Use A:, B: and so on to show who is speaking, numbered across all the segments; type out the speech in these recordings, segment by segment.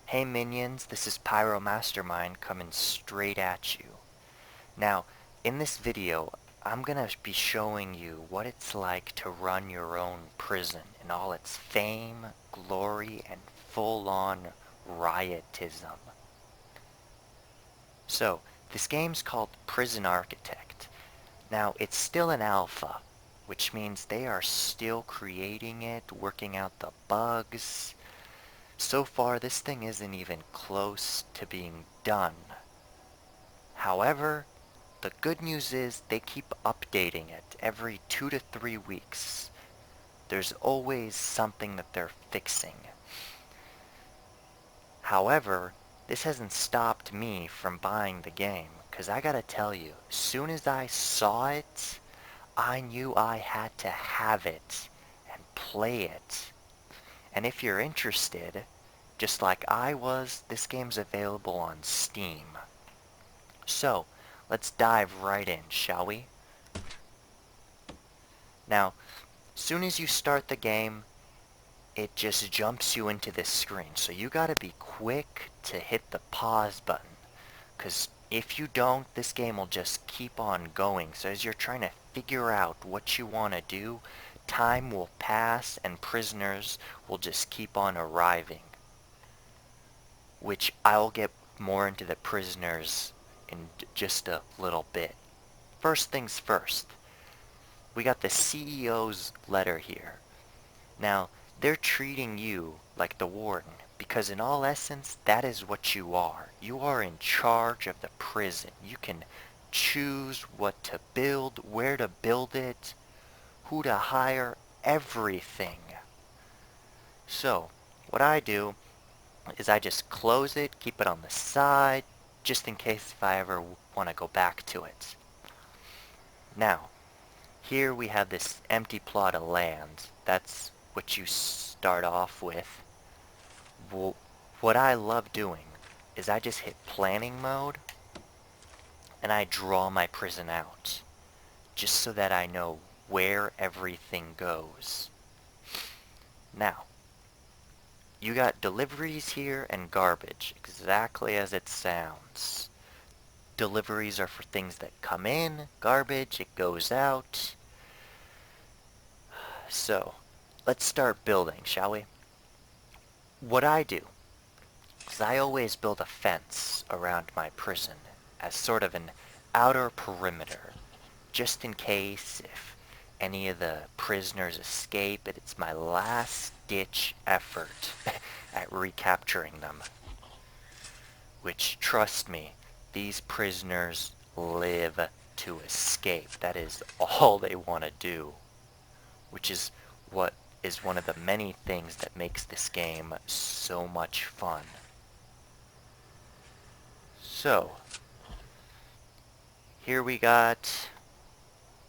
A: Hey minions, this is Pyro Mastermind coming straight at you. Now, in this video, I'm gonna be showing you what it's like to run your own prison in all its fame, glory, and full-on riotism. So, this game's called Prison Architect. Now, it's still an alpha, which means they are still creating it, working out the bugs. So far, this thing isn't even close to being done. However, the good news is they keep updating it every 2 to 3 weeks. There's always something that they're fixing. However, this hasn't stopped me from buying the game, because I gotta tell you, as soon as I saw it, I knew I had to have it and play it. And if you're interested, just like I was, this game's available on Steam. So, let's dive right in, shall we? Now, soon as you start the game, it just jumps you into this screen. So you gotta be quick to hit the pause button. Because if you don't, this game will just keep on going. So as you're trying to figure out what you want to do, time will pass and prisoners will just keep on arriving. Which I'll get more into the prisoners in just a little bit. First things first, we got the CEO's letter here. Now, they're treating you like the warden, because in all essence, that is what you are. You are in charge of the prison. You can choose what to build, where to build it, who to hire, everything. So, what I do is I just close it, keep it on the side, just in case if I ever want to go back to it. Now, here we have this empty plot of land. That's what you start off with. What I love doing is I just hit planning mode and I draw my prison out, just so that I know where everything goes. Now, you got deliveries here and garbage, exactly as it sounds. Deliveries are for things that come in, garbage, it goes out. So, let's start building, shall we? What I do is I always build a fence around my prison as sort of an outer perimeter, just in case if any of the prisoners escape, it's my last-ditch effort at recapturing them. Which, trust me, these prisoners live to escape. That is all they want to do. Which is what is one of the many things that makes this game so much fun. So, here we got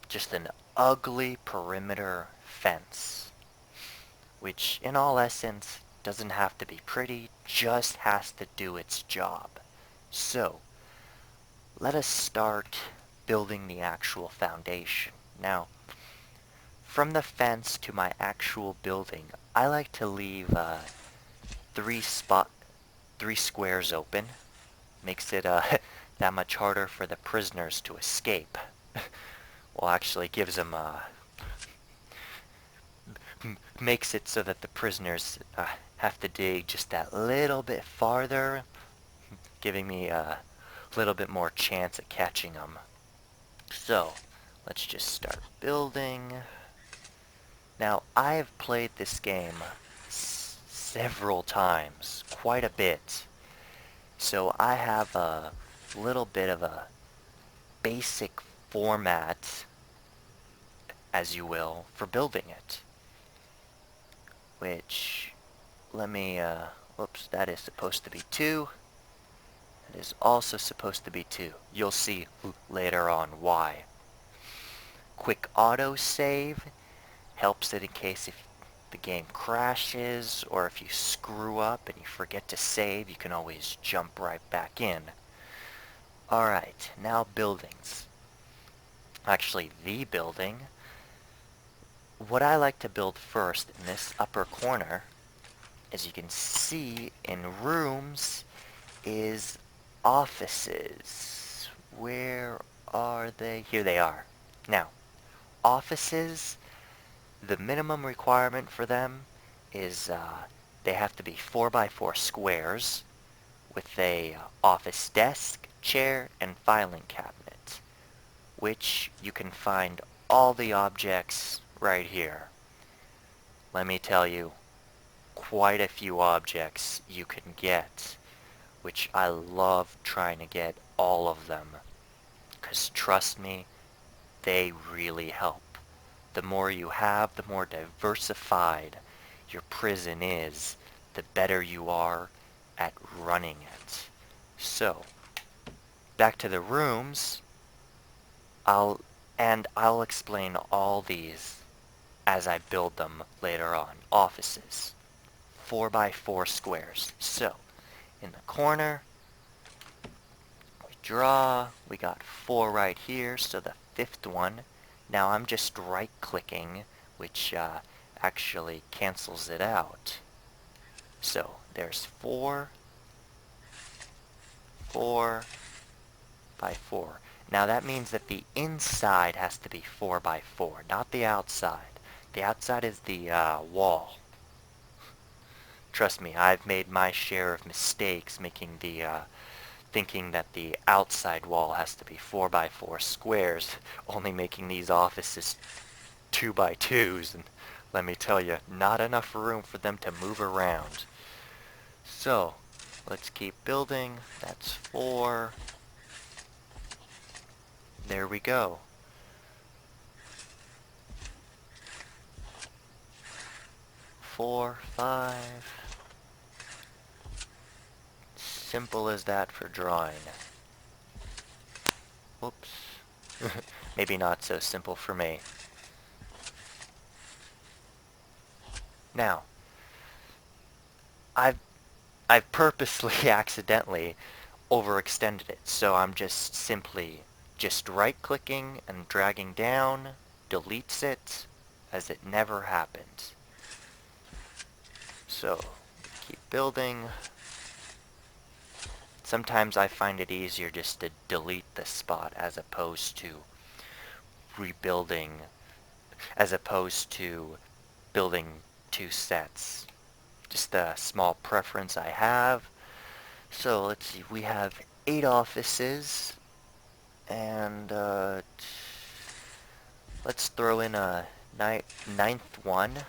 A: just an ugly perimeter fence, which in all essence doesn't have to be pretty, just has to do its job. So, let us start building the actual foundation. Now, from the fence to my actual building, I like to leave three squares open. Makes it that much harder for the prisoners to escape. Well, actually gives them makes it so that the prisoners have to dig just that little bit farther, giving me a little bit more chance at catching them. So, let's just start building. Now, I've played this game several times, quite a bit. So I have a little bit of a basic format, as you will, for building it. Which, let me, whoops, that is supposed to be 2. It is also supposed to be 2. You'll see later on why. Quick auto save helps it in case if the game crashes or if you screw up and you forget to save, you can always jump right back in. Alright, now buildings. Actually, the building. What I like to build first in this upper corner as you can see in rooms, is offices. Where are they? Here they are. Now, offices, the minimum requirement for them is they have to be 4 by 4 squares with a office desk, chair, and filing cabinet, which you can find all the objects right here. Let me tell you, quite a few objects you can get, which I love trying to get all of them, because trust me, they really help. The more you have, the more diversified your prison is, the better you are at running it. So, back to the rooms, I'll explain all these as I build them later on. Offices, 4 by 4 squares. So, in the corner, we draw, we got 4 right here, so the 5th one. Now I'm just right-clicking, which actually cancels it out. So, there's 4, 4 by 4. Now that means that the inside has to be 4 by 4, not the outside. The outside is the wall. Trust me, I've made my share of mistakes making the thinking that the outside wall has to be 4 by 4 squares, only making these offices 2 by 2s, and let me tell you, not enough room for them to move around. So, let's keep building. That's 4. There we go. 4, 5. Simple as that for drawing. Whoops. Maybe not so simple for me. Now, I've purposely accidentally overextended it, so I'm just simply right-clicking and dragging down, deletes it, as it never happened. So, keep building. Sometimes I find it easier just to delete the spot as opposed to rebuilding, as opposed to building 2 sets. Just a small preference I have. So let's see, we have 8 offices, and let's throw in a ninth one. Let's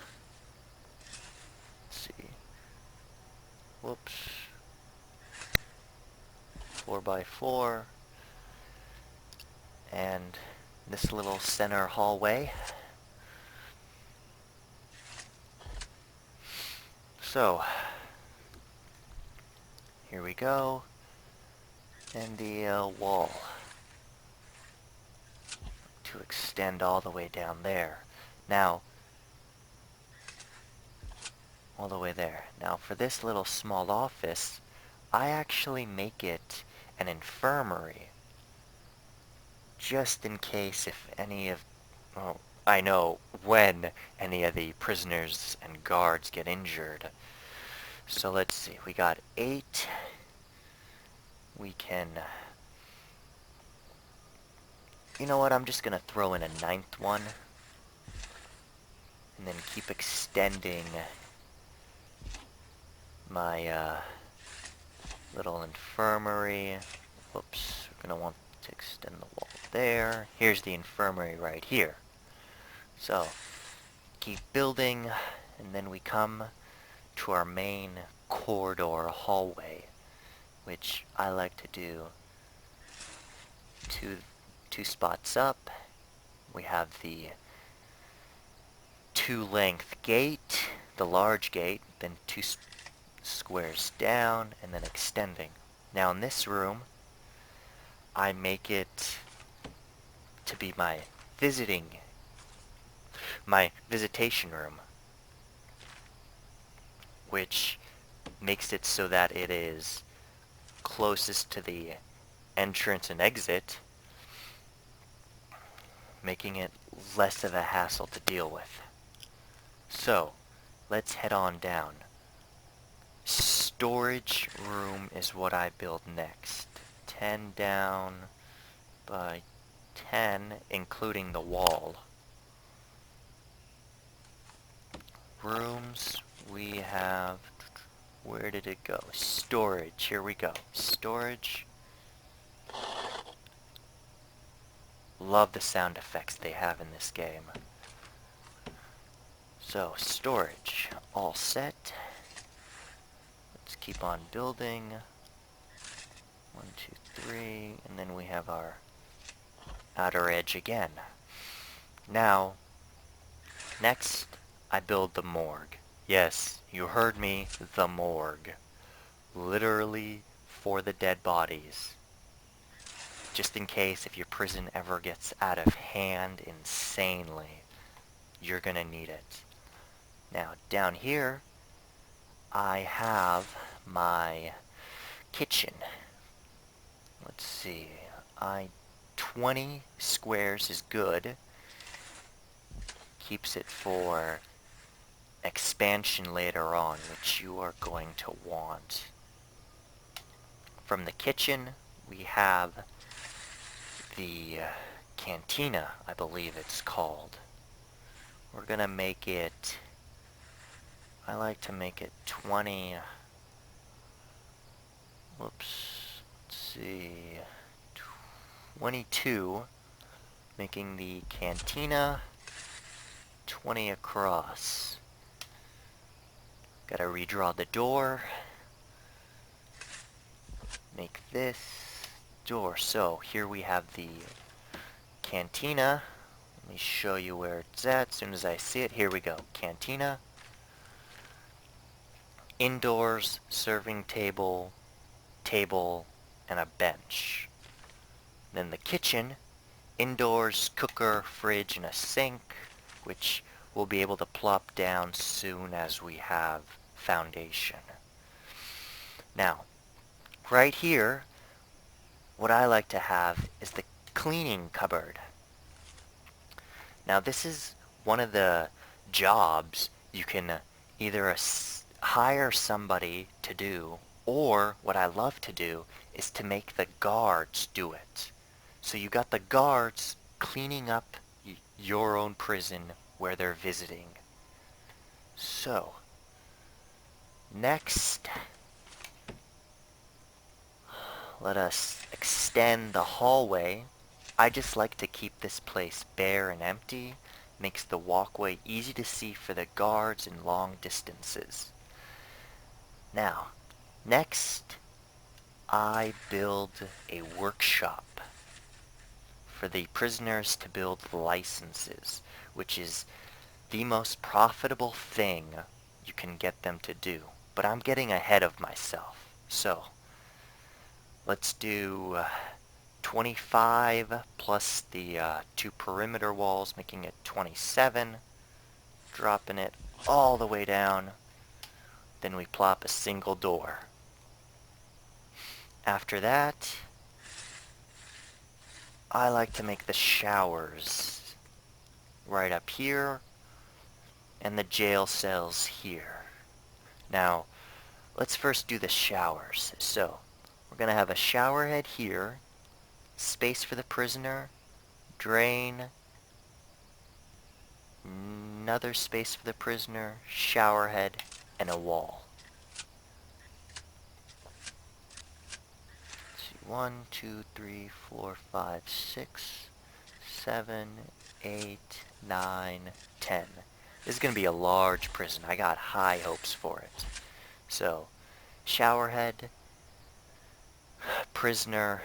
A: see. Whoops. 4 by 4. And this little center hallway. So, here we go. And the wall to extend all the way down there. Now, all the way there. Now for this little small office, I actually make it an infirmary. Just in case if any of, well, I know when any of the prisoners and guards get injured. So let's see, we got 8. We can, you know what, I'm just gonna throw in a 9th one. And then keep extending my little infirmary. Whoops, we're gonna want to extend the wall there. Here's the infirmary right here. So, keep building, and then we come to our main corridor hallway, which I like to do two spots up. We have the 2-length gate, the large gate, then 2 squares down, and then extending. Now in this room, I make it to be my visitation room, which makes it so that it is closest to the entrance and exit, making it less of a hassle to deal with. So, let's head on down. Storage room is what I build next. 10 down by 10, including the wall. Rooms, we have... Where did it go? Storage, here we go. Storage. Love the sound effects they have in this game. So, storage, all set. Let's keep on building. 1, 2, 3, and then we have our outer edge again. Now, next, I build the morgue. Yes, you heard me, the morgue. Literally for the dead bodies. Just in case if your prison ever gets out of hand insanely, you're gonna need it. Now, down here, I have my kitchen. Let's see, 20 squares is good. Keeps it for expansion later on, which you are going to want. From the kitchen, we have the cantina, I believe it's called. We're gonna make it, I like to make it 20, whoops, let's see, 22, making the cantina 20 across. Gotta redraw the door. Make this door. So here we have the cantina. Let me show you where it's at. As soon as I see it, here we go. Cantina. Indoors, serving table, and a bench. Then the kitchen. Indoors, cooker, fridge, and a sink, which we'll be able to plop down soon as we have foundation. Now, right here, what I like to have is the cleaning cupboard. Now, this is one of the jobs you can either hire somebody to do, or what I love to do is to make the guards do it. So you got the guards cleaning up your own prison where they're visiting. So, next, let us extend the hallway. I just like to keep this place bare and empty. Makes the walkway easy to see for the guards in long distances. Now, next, I build a workshop for the prisoners to build licenses, which is the most profitable thing you can get them to do. But I'm getting ahead of myself. So, let's do 25 plus the 2 perimeter walls, making it 27. Dropping it all the way down. Then we plop a single door. After that, I like to make the showers right up here, and the jail cells here. Now, let's first do the showers. So, we're going to have a shower head here, space for the prisoner, drain, another space for the prisoner, shower head, and a wall. 1, 2, 3, 4, 5, 6, 7, 8, 9, 10. This is going to be a large prison. I got high hopes for it. So, shower head, prisoner,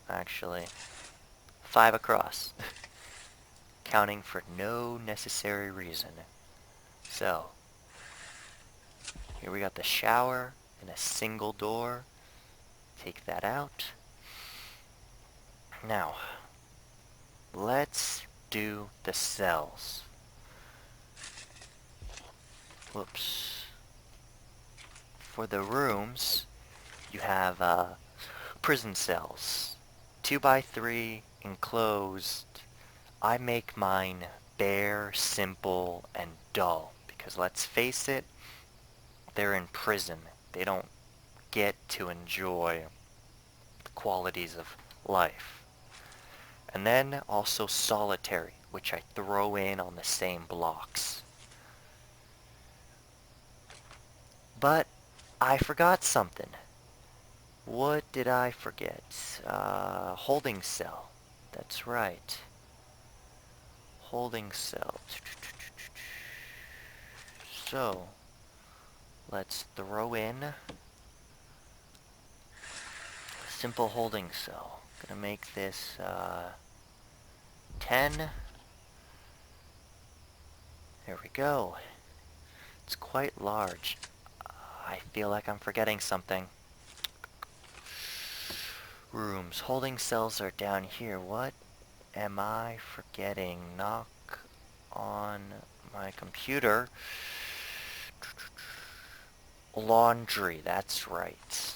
A: actually, 5 across. Counting for no necessary reason. So, here we got the shower and a single door. Take that out. Now, let's do the cells. Whoops. For the rooms, you have prison cells. 2 by 3, enclosed. I make mine bare, simple, and dull. Because let's face it, they're in prison. They don't get to enjoy the qualities of life. And then also solitary, which I throw in on the same blocks. But I forgot something. What did I forget? Holding cell. That's right. Holding cell. So, let's throw in a simple holding cell. Gonna make this 10. There we go. It's quite large. I feel like I'm forgetting something. Rooms. Holding cells are down here. What am I forgetting? Knock on my computer. Laundry. That's right.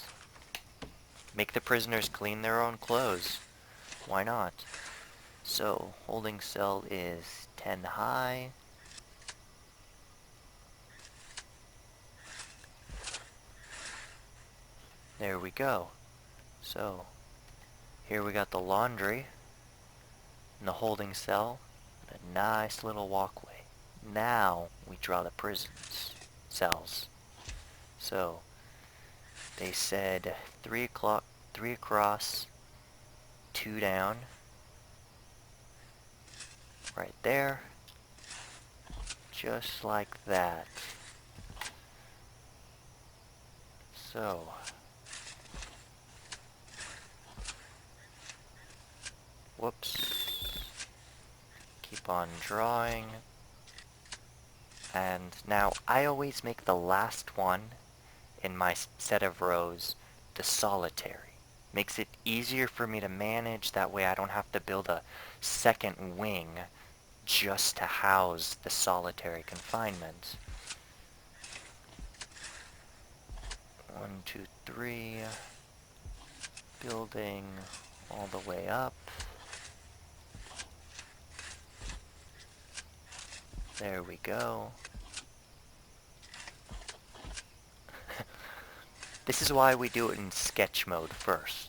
A: Make the prisoners clean their own clothes. Why not? So, holding cell is 10 high. There we go. So, here we got the laundry and the holding cell and a nice little walkway. Now we draw the prisons cells. So, they said 3 o'clock, 3 across, 2 down. Right there. Just like that. So, whoops. Keep on drawing. And now I always make the last one in my set of rows the solitary. Makes it easier for me to manage, that way I don't have to build a second wing just to house the solitary confinement. 1, 2, 3, building all the way up. There we go. This is why we do it in sketch mode first.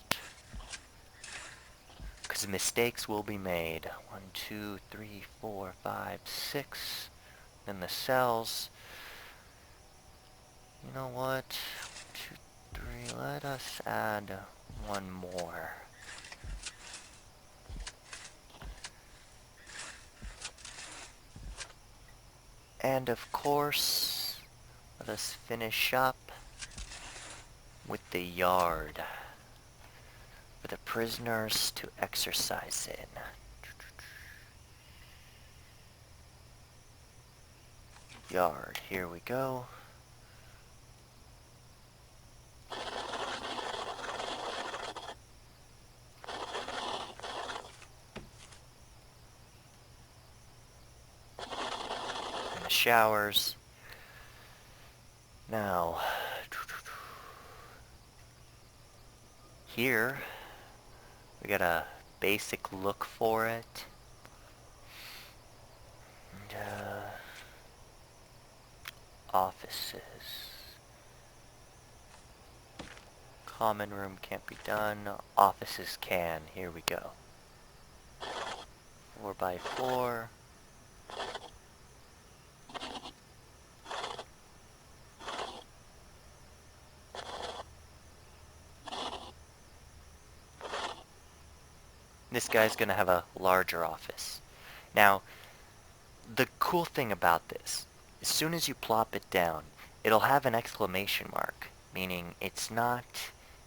A: Because mistakes will be made. 1, 2, 3, 4, 5, 6. Then the cells. You know what? 2, 3. Let us add one more. And of course, let us finish up with the yard for the prisoners to exercise in. Yard, here we go. And the showers. Now, here, we got a basic look for it. And, offices. Common room can't be done. Offices can. Here we go. 4 by 4. This guy's gonna have a larger office. Now, the cool thing about this, as soon as you plop it down, it'll have an exclamation mark, meaning it's not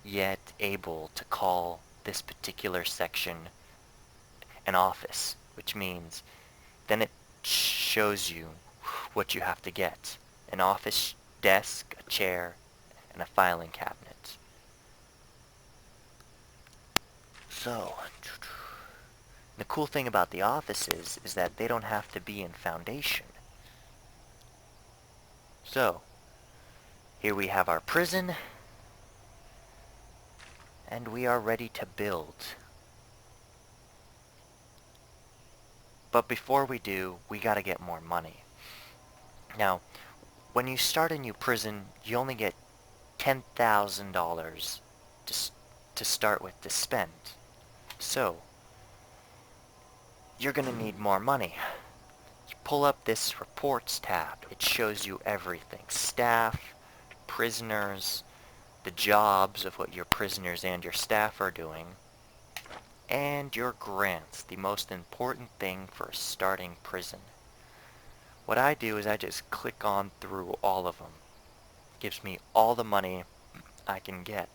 A: yet able to call this particular section an office, which means then it shows you what you have to get. An office desk, a chair, and a filing cabinet. So, the cool thing about the offices is that they don't have to be in foundation. So, here we have our prison, and we are ready to build. But before we do, we gotta get more money. Now, when you start a new prison, you only get $10,000 to start with to spend. So, you're gonna need more money. You pull up this reports tab. It shows you everything. Staff, prisoners, the jobs of what your prisoners and your staff are doing, and your grants, the most important thing for a starting prison. What I do is I just click on through all of them. It gives me all the money I can get.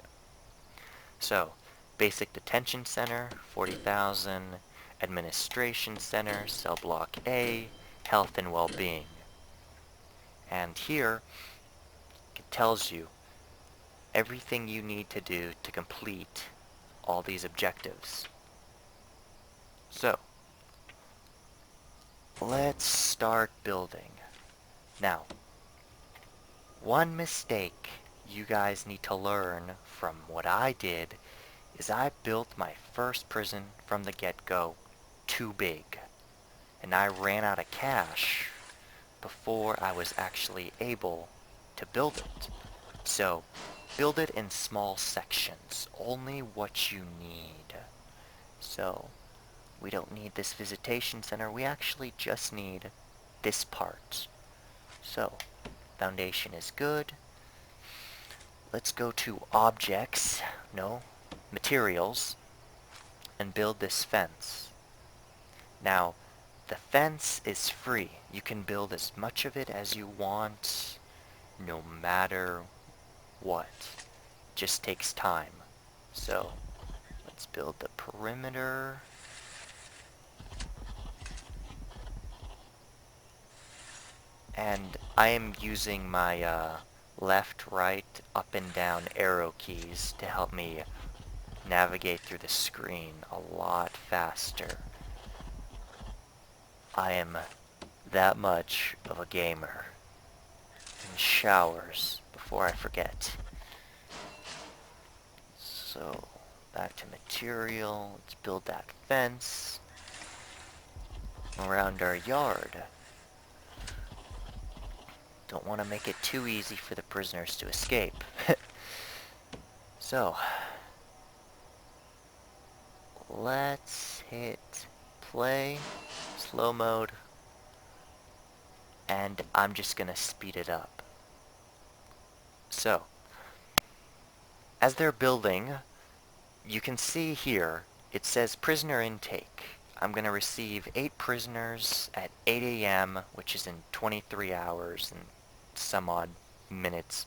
A: So, Basic Detention Center, 40,000, Administration Center, Cell Block A, Health and Well-Being. And here, it tells you everything you need to do to complete all these objectives. So, let's start building. Now, one mistake you guys need to learn from what I did is I built my first prison from the get-go too big, and I ran out of cash before I was actually able to build it. So, build it in small sections, only what you need. So, we don't need this visitation center, we actually just need this part. So, foundation is good. Let's go to objects, no, materials, and build this fence. Now, the fence is free. You can build as much of it as you want, no matter what. It just takes time. So, let's build the perimeter. And I am using my left, right, up and down arrow keys to help me navigate through the screen a lot faster. I am that much of a gamer. And showers before I forget. So, back to material. Let's build that fence around our yard. Don't want to make it too easy for the prisoners to escape. So, let's hit play, slow mode, and I'm just gonna speed it up. So, as they're building, you can see here, it says prisoner intake. I'm gonna receive 8 prisoners at 8 a.m., which is in 23 hours and some odd minutes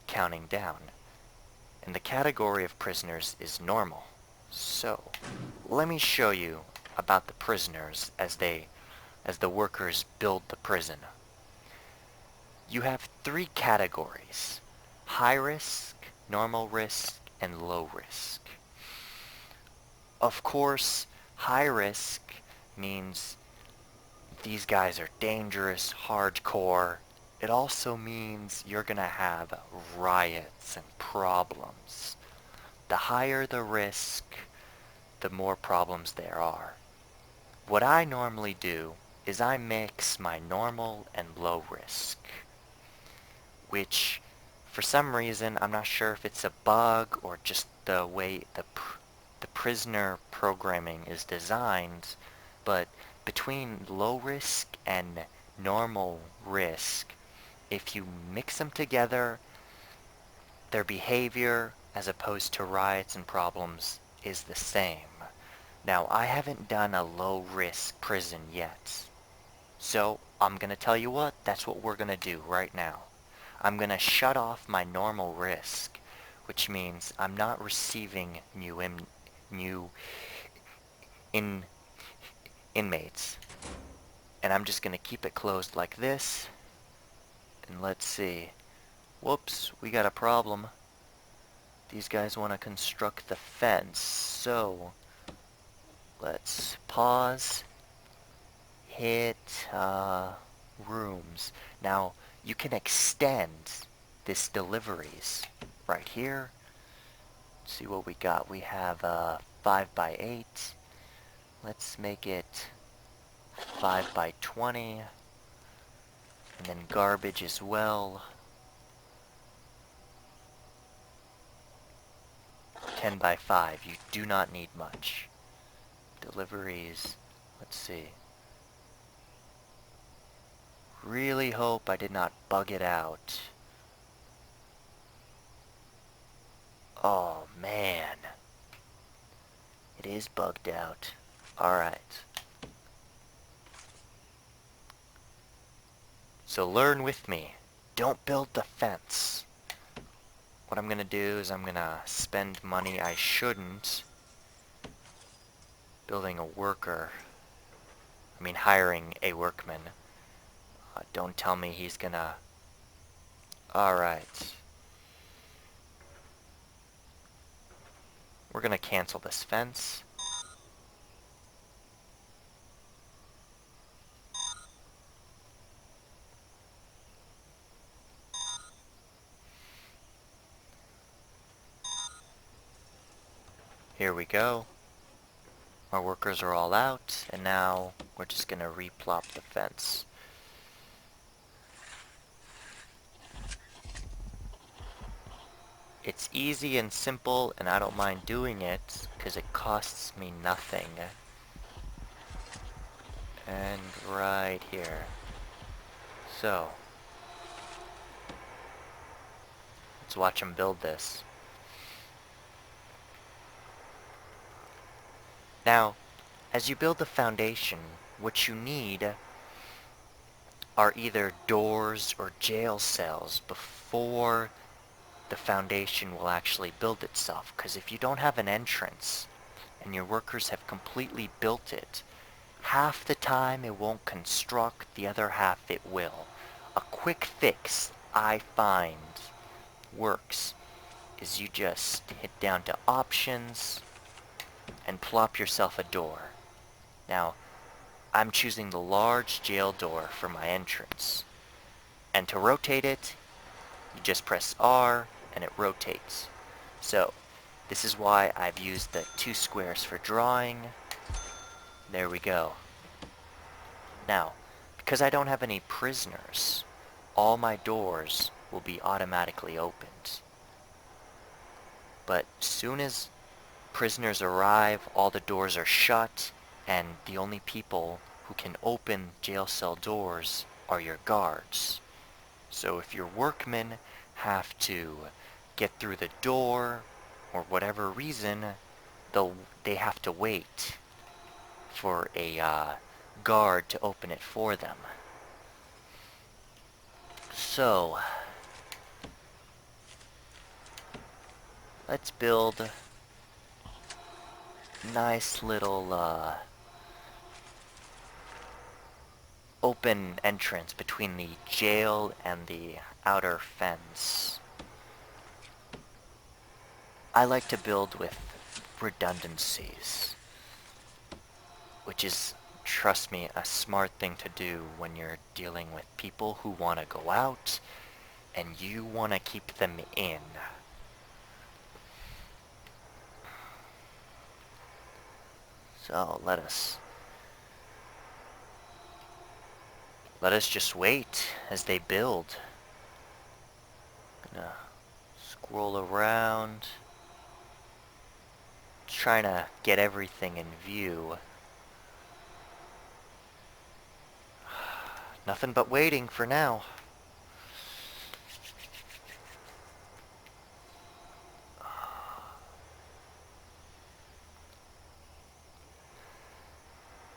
A: counting down. And the category of prisoners is normal. So, let me show you about the prisoners as the workers build the prison. You have 3 categories: high risk, normal risk, and low risk. Of course, high risk means these guys are dangerous, hardcore. It also means you're gonna have riots and problems. The higher the risk, the more problems there are. What I normally do is I mix my normal and low risk, which for some reason, I'm not sure if it's a bug or just the way the prisoner programming is designed, but between low risk and normal risk, if you mix them together, their behavior, as opposed to riots and problems, is the same. Now, I haven't done a low-risk prison yet, so I'm gonna tell you what, that's what we're gonna do right now. I'm gonna shut off my normal risk, which means I'm not receiving new inmates. And I'm just gonna keep it closed like this. And let's see. Whoops, we got a problem. These guys want to construct the fence, so let's pause, hit rooms. Now, you can extend this deliveries right here. Let's see what we got. We have 5 by 8. Let's make it 5 by 20. And then garbage as well. 10 by 5. You do not need much. Deliveries. Let's see. Really hope I did not bug it out. Oh, man. It is bugged out. Alright. So learn with me. Don't build the fence. What I'm gonna do is I'm gonna spend money I shouldn't building a worker. I mean hiring a workman. Don't tell me he's gonna... Alright. We're gonna cancel this fence. Here we go. Our workers are all out, and now we're just gonna replop the fence. It's easy and simple, and I don't mind doing it, because it costs me nothing. And right here. So, let's watch him build this. Now, as you build the foundation, what you need are either doors or jail cells before the foundation will actually build itself. Because if you don't have an entrance, and your workers have completely built it, half the time it won't construct, the other half it will. A quick fix I find works is you just hit down to options and plop yourself a door. Now, I'm choosing the large jail door for my entrance. And to rotate it, you just press R and it rotates. So, this is why I've used the 2 squares for drawing. There we go. Now, because I don't have any prisoners, all my doors will be automatically opened. But soon as prisoners arrive, all the doors are shut, and the only people who can open jail cell doors are your guards. So if your workmen have to get through the door, or whatever reason, they have to wait for a guard to open it for them. So, let's build a nice little open entrance between the jail and the outer fence. I like to build with redundancies, which is, trust me, a smart thing to do when you're dealing with people who want to go out and you want to keep them in. So let us just wait as they build. Gonna scroll around, trying to get everything in view. Nothing but waiting for now.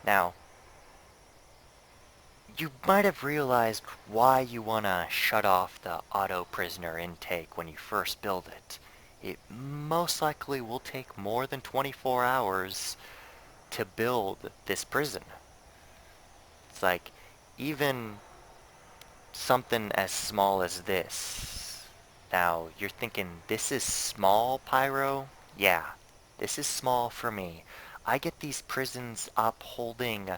A: Now, you might have realized why you want to shut off the auto prisoner intake when you first build it. It most likely will take more than 24 hours to build this prison. It's like, even something as small as this. Now, you're thinking, this is small, Pyro? Yeah, this is small for me. I get these prisons up holding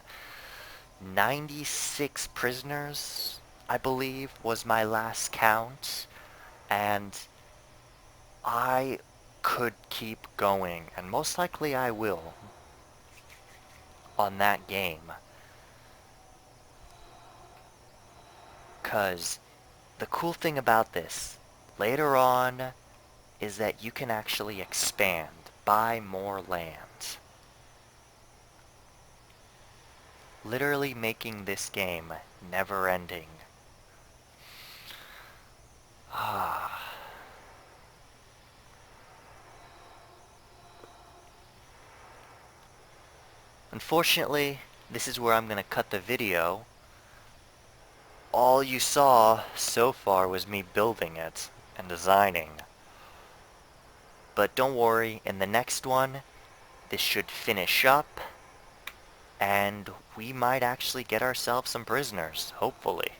A: 96 prisoners, I believe, was my last count. And I could keep going, and most likely I will, on that game. because the cool thing about this, later on, is that you can actually expand, buy more land. Literally making this game never-ending. Unfortunately, this is where I'm going to cut the video. All you saw so far was me building it and designing. But don't worry, in the next one, this should finish up, and we might actually get ourselves some prisoners, hopefully.